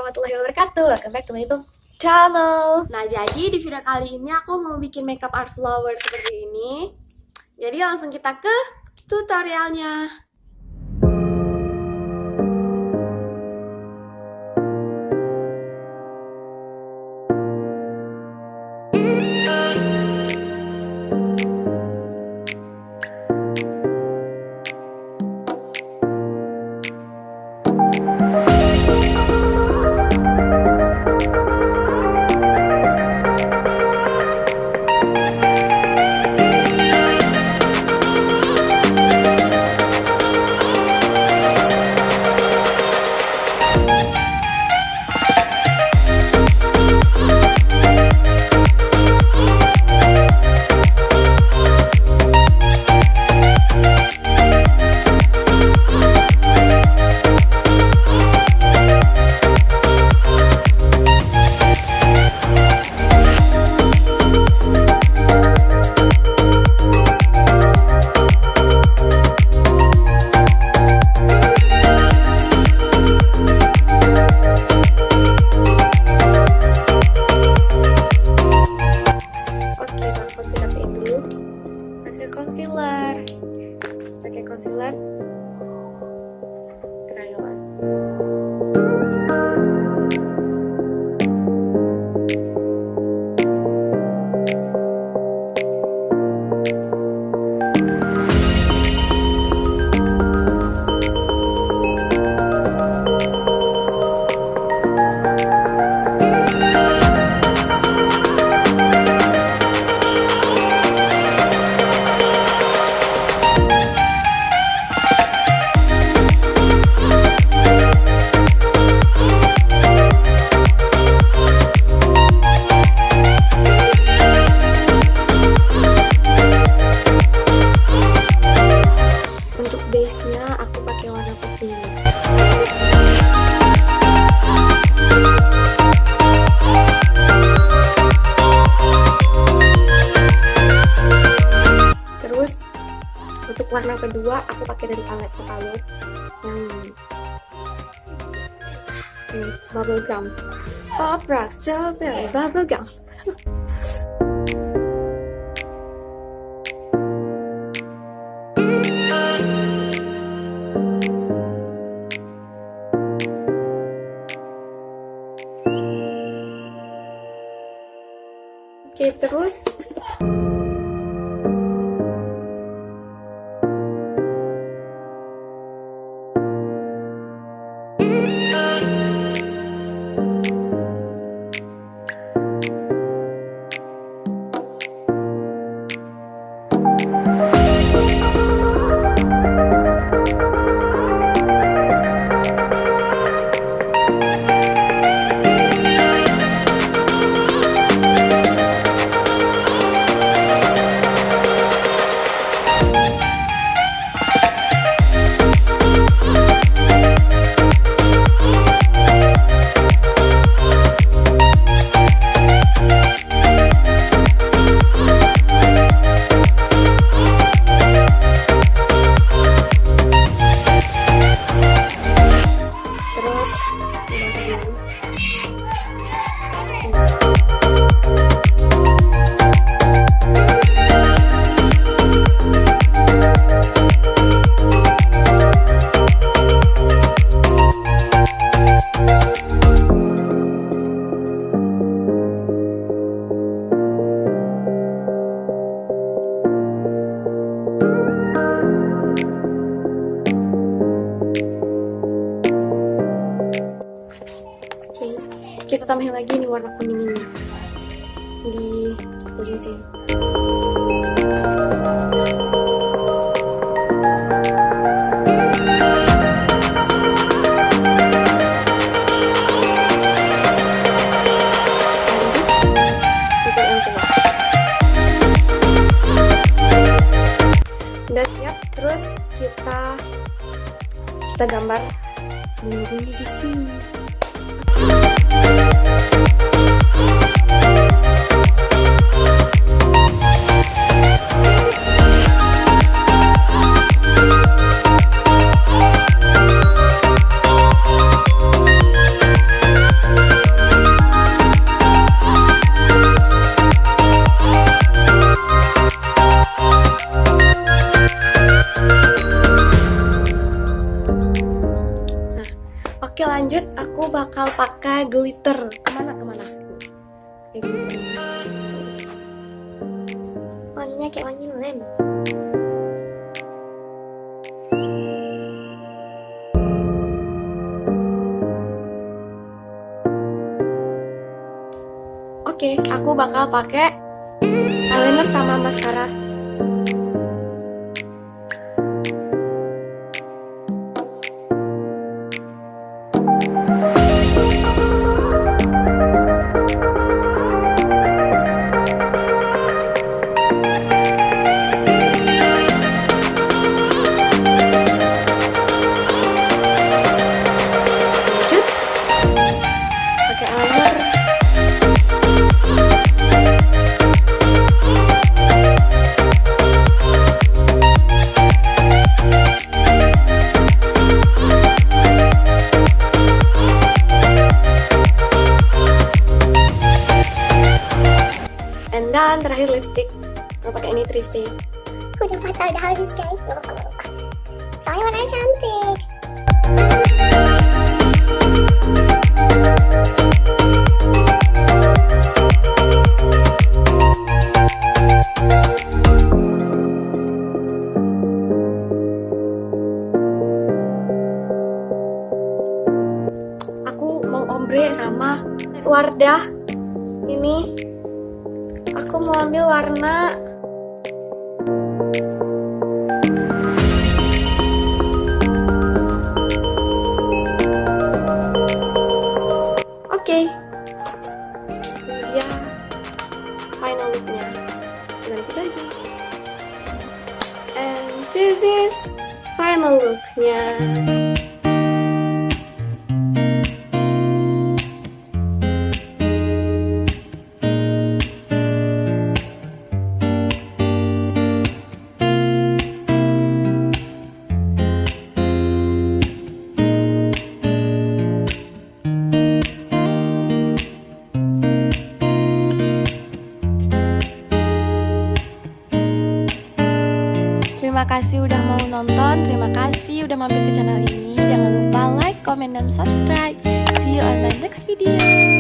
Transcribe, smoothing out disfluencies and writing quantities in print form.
warahmatullahi wabarakatuh. Welcome back to my YouTube channel. Nah, jadi di video kali ini aku mau bikin makeup art flower seperti ini. Jadi langsung kita ke tutorialnya. Pakai concealer crayon. Base-nya aku pakai warna putih. Terus untuk warna kedua aku pakai dari palet kalo yang bubble gum. Opera strawberry bubble gum. Oke, terus kita tambahin lagi nih warna kuning ini di ujung sini. Udah siap, terus kita gambar bunyi di sini. pakai glitter. Kemana? Kayak glitter. Wanginya kayak wangi lem. Oke, aku bakal pakai eyeliner sama maskara. Dan terakhir lipstick, aku pakai ini Trisi. Udah patah, udah habis guys. Gak apa-apa. Soalnya warnanya cantik. Aku mau ombre sama Wardah. Ini aku mau ambil warna oke. Ini dia final looknya. Ganti baju. And this is final looknya. Terima kasih udah mau nonton, terima kasih udah mampir ke channel ini. Jangan lupa like, comment, dan subscribe. See you on my next video.